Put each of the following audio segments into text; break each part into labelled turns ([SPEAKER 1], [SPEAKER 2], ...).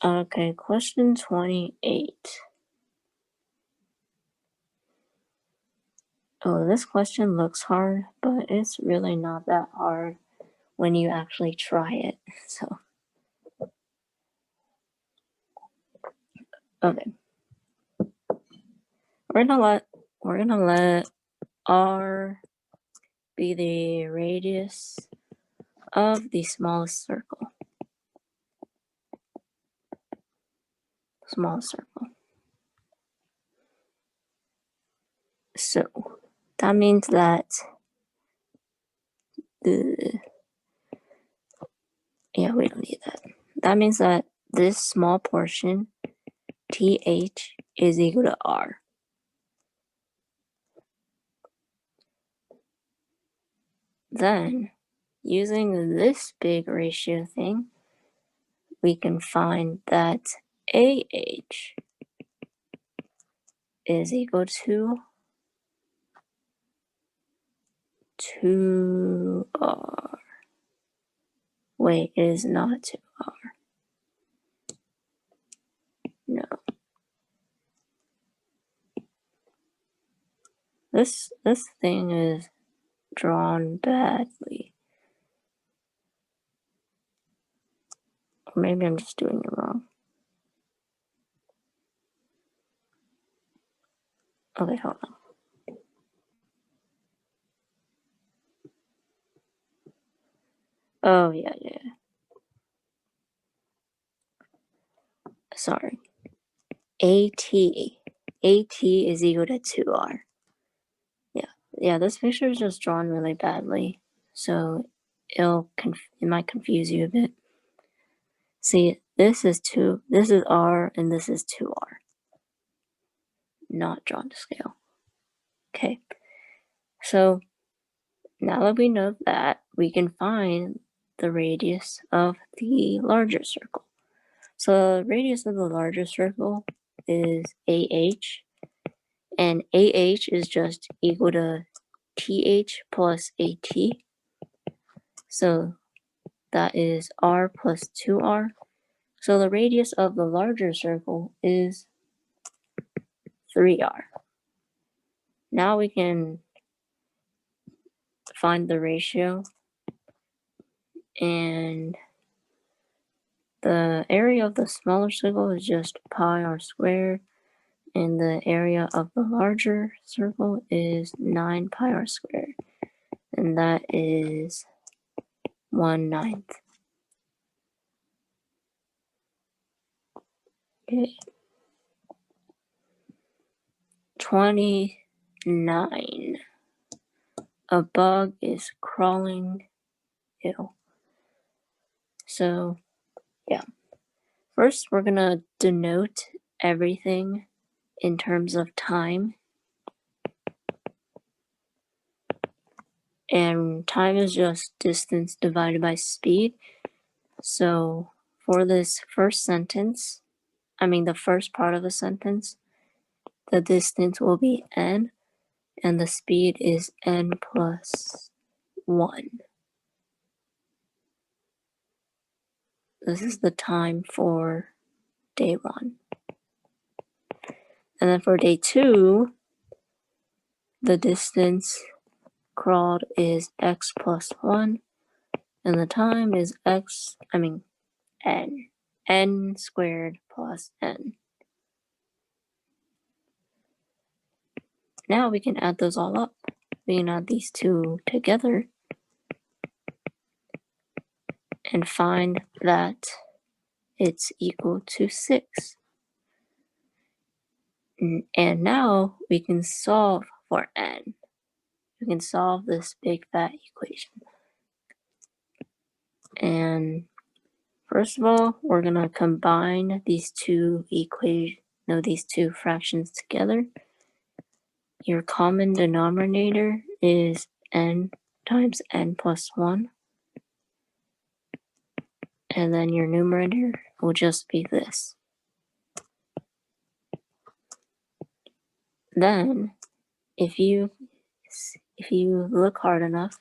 [SPEAKER 1] Okay, question 28. Oh, this question looks hard, but it's really not that hard when you actually try it. So, okay. We're gonna let R be the radius of the smallest circle. Small circle. So that means that yeah, we don't need that. That means that this small portion, TH, is equal to R. Then, using this big ratio thing, we can find that AH is equal to 2R. Wait, it is not 2R. No. This thing is drawn badly. Or maybe I'm just doing it wrong. Okay, hold on. Oh, yeah. Sorry. AT is equal to 2R. Yeah, this picture is just drawn really badly, so it might confuse you a bit. See, this is R, and this is 2R. Not drawn to scale. Okay, so now that we know that, we can find the radius of the larger circle. So the radius of the larger circle is AH, and AH is just equal to TH plus AT. So that is R plus 2R. So the radius of the larger circle is 3R. Now we can find the ratio, and the area of the smaller circle is just pi r squared, and the area of the larger circle is 9 pi r squared, and that is 1/9. Okay. 29. A bug is crawling ill. So, yeah. First, we're going to denote everything in terms of time. And time is just distance divided by speed. So for this first sentence, the first part of the sentence, the distance will be n, and the speed is n plus 1. This is the time for day 1. And then for day 2, the distance crawled is x plus 1, and the time is n squared plus n. Now we can add those all up. We can add these two together and find that it's equal to 6. And now we can solve for n. We can solve this big fat equation. And first of all, we're going to combine these two fractions together. Your common denominator is n times n plus 1. And then your numerator will just be this. Then, if you look hard enough,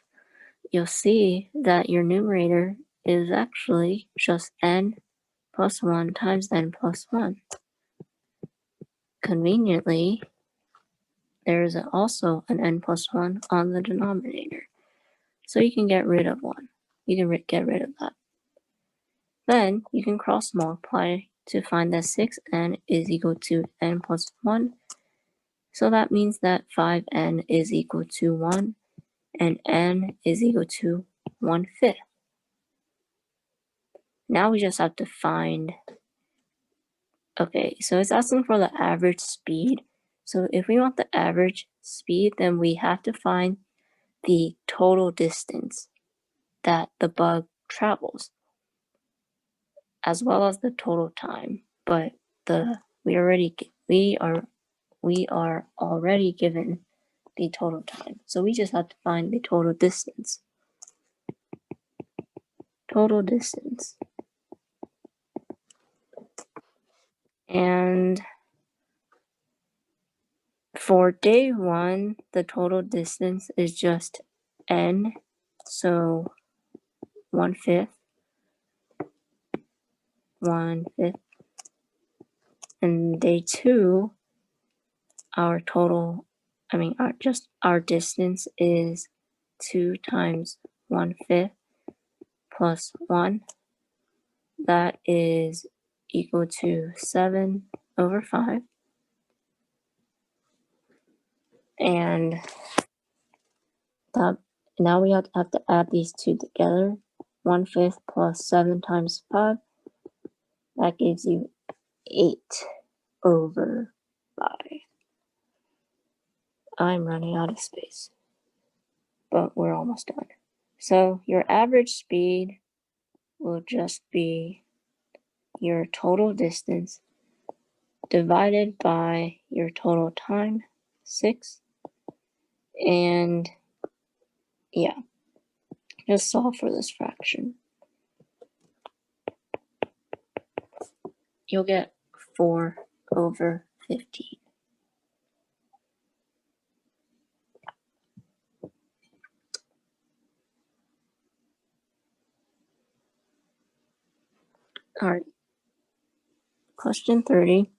[SPEAKER 1] you'll see that your numerator is actually just n plus 1 times n plus 1. Conveniently, there is also an n plus 1 on the denominator. So you can get rid of 1. You can get rid of that. Then you can cross multiply to find that 6n is equal to n plus 1. So that means that 5n is equal to 1 and n is equal to 1/5. Now we just have to find, okay, so it's asking for the average speed. So if we want the average speed, then we have to find the total distance that the bug travels, as well as the total time. But we are already given the total time. So we just have to find the total distance. Total distance. And for day 1, the total distance is just n, so 1/5, 1/5. And day 2, our distance is 2 times 1/5 plus 1. That is equal to 7/5. And now we have to add these two together. 1/5 plus 7 times 5. That gives you 8/5. I'm running out of space, but we're almost done. So your average speed will just be your total distance divided by your total time, 6. And yeah, just solve for this fraction. You'll get 4/15. All right. Question 30.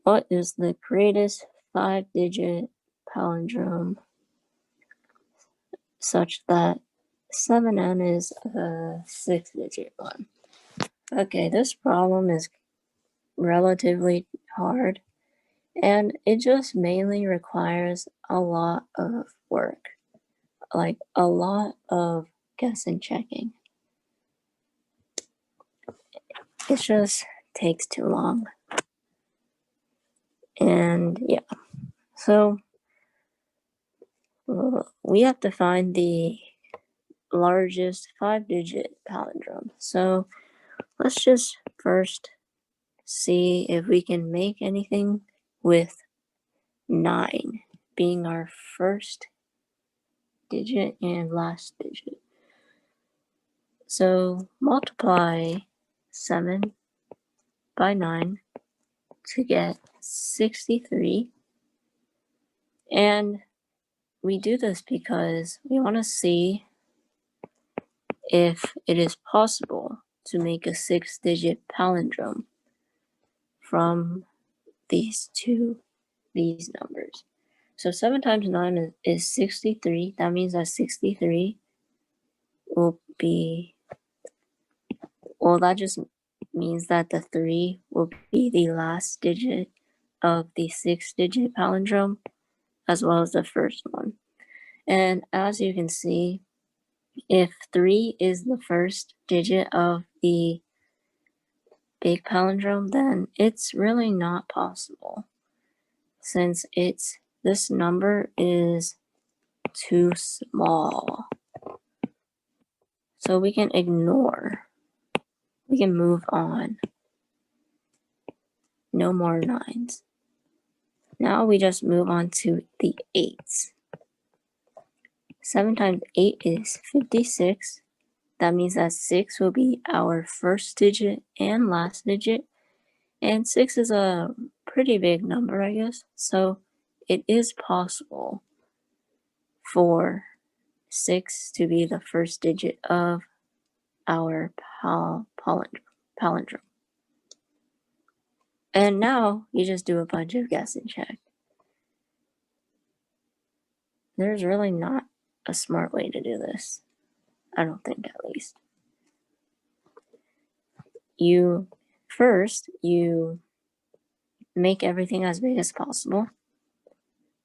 [SPEAKER 1] What is the greatest 5-digit palindrome such that 7n is a 6-digit one? Okay, this problem is relatively hard, and it just mainly requires a lot of work, like a lot of guess and checking. It just takes too long. And yeah, so we have to find the largest 5-digit palindrome. So let's just first see if we can make anything with 9 being our first digit and last digit. So multiply 7 by 9 to get 63. And we do this because we want to see if it is possible to make a 6-digit palindrome from these numbers. So 7 times 9 is 63. That means that 63 will be, well, that just means that the 3 will be the last digit of the 6-digit palindrome, as well as the first one. And as you can see, if 3 is the first digit of the big palindrome, then it's really not possible, since this number is too small. So we can ignore. We can move on. No more 9s. Now we just move on to the 8s. 7 times 8 is 56. That means that 6 will be our first digit and last digit. And 6 is a pretty big number, I guess. So it is possible for 6 to be the first digit of our palindrome. palindrome. And now you just do a bunch of guess and check. There's really not a smart way to do this. I don't think, at least. You make everything as big as possible.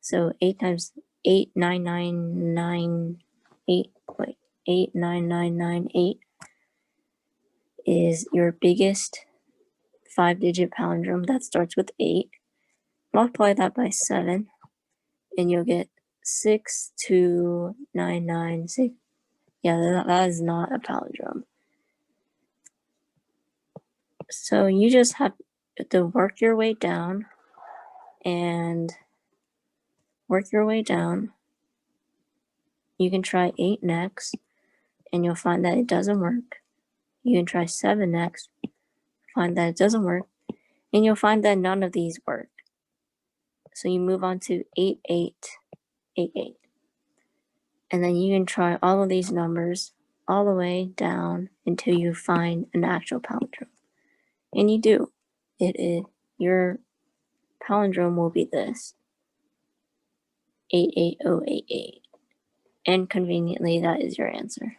[SPEAKER 1] So 8 times 89998 is your biggest 5-digit palindrome that starts with 8. Multiply that by 7 and you'll get 62996. Yeah, that is not a palindrome. So you just have to work your way down and work your way down. You can try 8 next and you'll find that it doesn't work. You can try 7 next, find that it doesn't work, and you'll find that none of these work. So you move on to 8888. And then you can try all of these numbers all the way down until you find an actual palindrome. And you do. Your palindrome will be this, 88088. And conveniently, that is your answer.